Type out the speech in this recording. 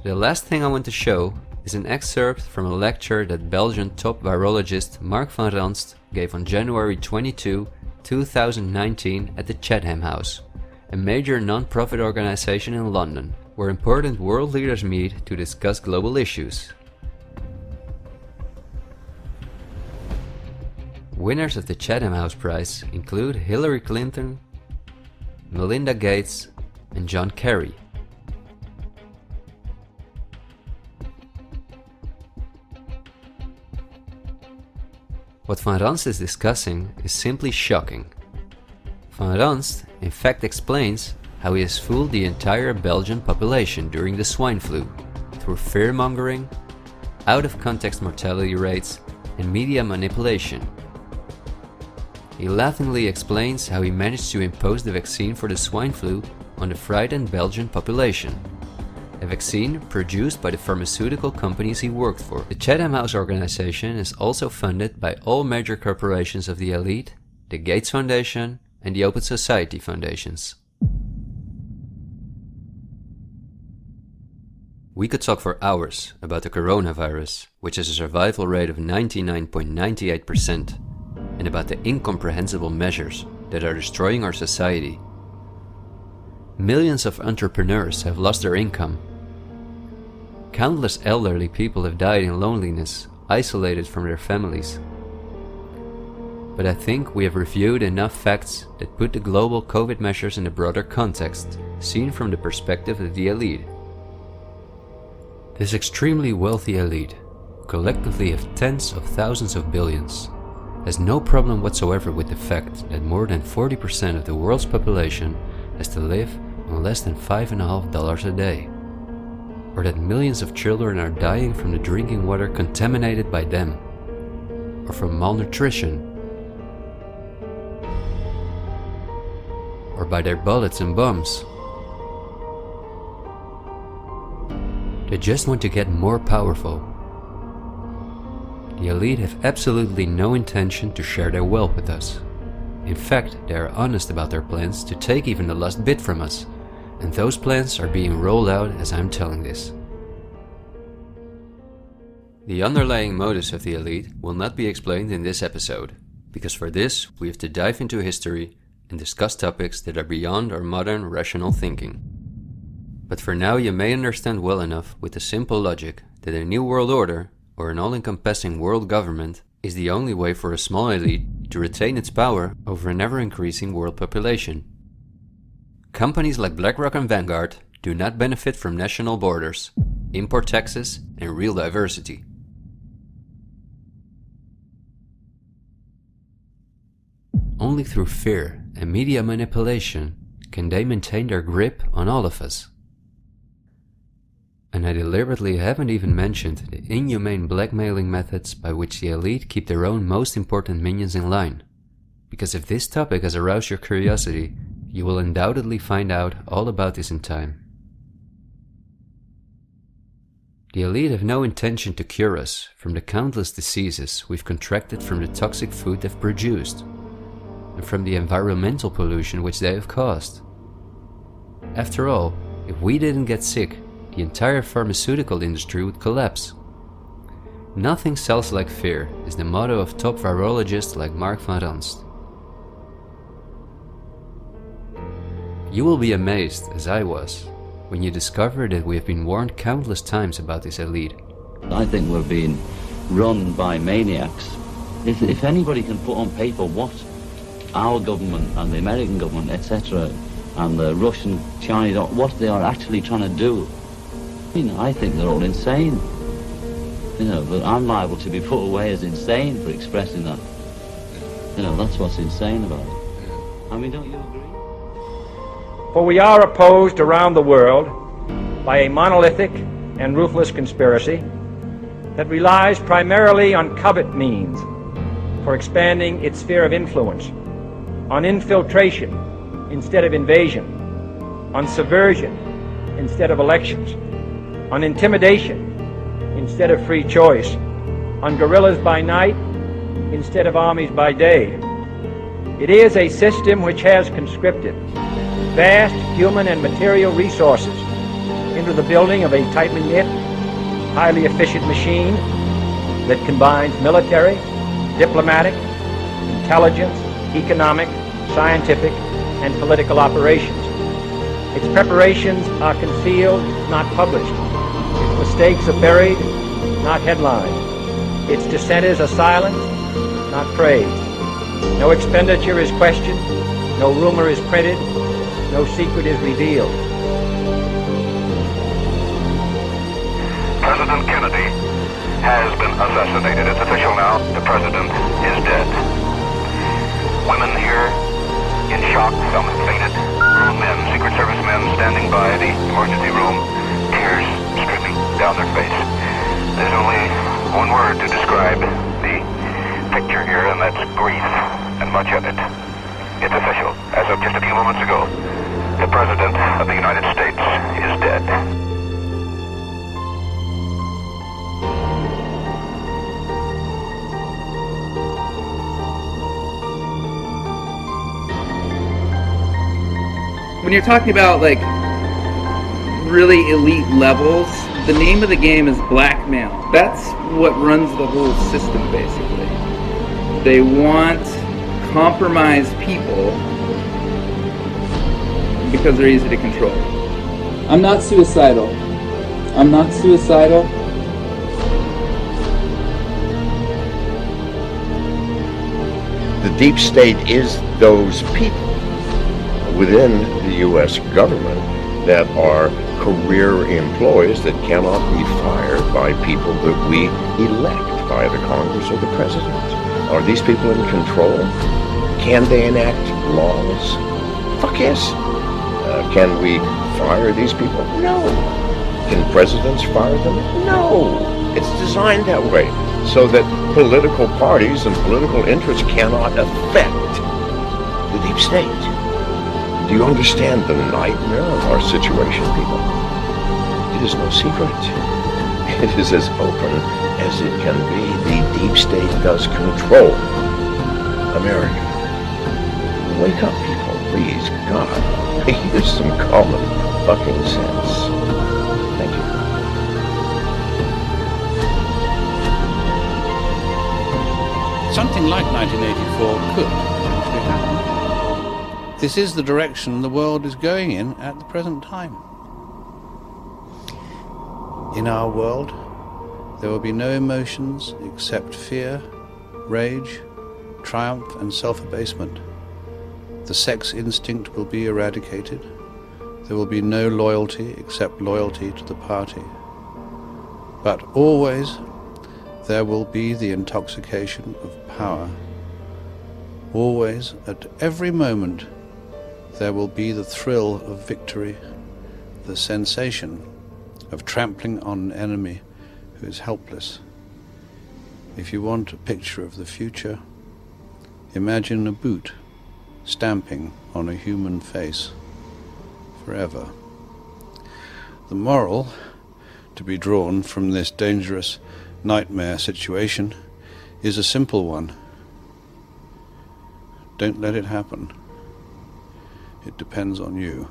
The last thing I want to show is an excerpt from a lecture that Belgian top virologist Mark van Ranst gave on January 22, 2019 at the Chatham House, a major non-profit organization in London, where important world leaders meet to discuss global issues. Winners of the Chatham House Prize include Hillary Clinton, Melinda Gates, and John Kerry. What Van Ranst is discussing is simply shocking. Van Ranst in fact explains how he has fooled the entire Belgian population during the swine flu through fear-mongering, out-of-context mortality rates, and media manipulation. He laughingly explains how he managed to impose the vaccine for the swine flu on the frightened Belgian population, a vaccine produced by the pharmaceutical companies he worked for. The Chatham House organization is also funded by all major corporations of the elite, the Gates Foundation, and the Open Society Foundations. We could talk for hours about the coronavirus, which has a survival rate of 99.98%, and about the incomprehensible measures that are destroying our society. Millions of entrepreneurs have lost their income. Countless elderly people have died in loneliness, isolated from their families. But I think we have reviewed enough facts that put the global COVID measures in a broader context, seen from the perspective of the elite. This extremely wealthy elite, who collectively have tens of thousands of billions, has no problem whatsoever with the fact that more than 40% of the world's population has to live on less than $5.50 a day, or that millions of children are dying from the drinking water contaminated by them, or from malnutrition, or by their bullets and bombs. They just want to get more powerful. The elite have absolutely no intention to share their wealth with us. In fact, they are honest about their plans to take even the last bit from us, and those plans are being rolled out as I'm telling this. The underlying motives of the elite will not be explained in this episode, because for this we have to dive into history and discuss topics that are beyond our modern rational thinking. But for now you may understand well enough with the simple logic that a new world order, or an all-encompassing world government, is the only way for a small elite to retain its power over an ever-increasing world population. Companies like BlackRock and Vanguard do not benefit from national borders, import taxes, and real diversity. Only through fear and media manipulation can they maintain their grip on all of us. And I deliberately haven't even mentioned the inhumane blackmailing methods by which the elite keep their own most important minions in line. Because if this topic has aroused your curiosity, you will undoubtedly find out all about this in time. The elite have no intention to cure us from the countless diseases we've contracted from the toxic food they've produced, and from the environmental pollution which they have caused. After all, if we didn't get sick, the entire pharmaceutical industry would collapse. Nothing sells like fear is the motto of top virologists like Mark van Ranst. You will be amazed, as I was, when you discover that we have been warned countless times about this elite. I think we're being run by maniacs. If anybody can put on paper what our government and the American government, etc., and the Russian, Chinese, what they are actually trying to do, I think they're all insane. But I'm liable to be put away as insane for expressing that. That's what's insane about it. Don't you agree? For we are opposed around the world by a monolithic and ruthless conspiracy that relies primarily on covert means for expanding its sphere of influence, on infiltration instead of invasion, on subversion instead of elections, on intimidation instead of free choice, on guerrillas by night instead of armies by day. It is a system which has conscripted vast human and material resources into the building of a tightly knit, highly efficient machine that combines military, diplomatic, intelligence, economic, scientific, and political operations. Its preparations are concealed, not published. Its mistakes are buried, not headlined. Its dissenters are silenced, not praised. No expenditure is questioned, no rumor is printed, no secret is revealed. President Kennedy has been assassinated. It's official now. The president is dead. Women here in shock, some have fainted. Men, Secret Service men standing by the emergency room, tears streaming down their face. There's only one word to describe the picture here, and that's grief, and much of it. It's official. As of just a few moments ago, the President of the United States is dead. When you're talking about like really elite levels, the name of the game is blackmail. That's what runs the whole system basically. They want compromised people because they're easy to control. I'm not suicidal. I'm not suicidal. The deep state is those people within the U.S. government that are career employees that cannot be fired by people that we elect by the Congress or the President. Are these people in control? Can they enact laws? Fuck yes. Can we fire these people? No. Can presidents fire them? No. It's designed that way so that political parties and political interests cannot affect the deep state. Do you understand the nightmare of our situation, people? It is no secret. It is as open as it can be. The deep state does control America. Wake up, people, please. God, use some common fucking sense. Thank you. Something like 1984 could actually happen. This is the direction the world is going in at the present time. In our world, there will be no emotions except fear, rage, triumph, and self-abasement. The sex instinct will be eradicated. There will be no loyalty except loyalty to the party. But always there will be the intoxication of power. Always, at every moment, there will be the thrill of victory, the sensation of trampling on an enemy who is helpless. If you want a picture of the future, imagine a boot stamping on a human face forever. The moral to be drawn from this dangerous nightmare situation is a simple one. Don't let it happen. It depends on you.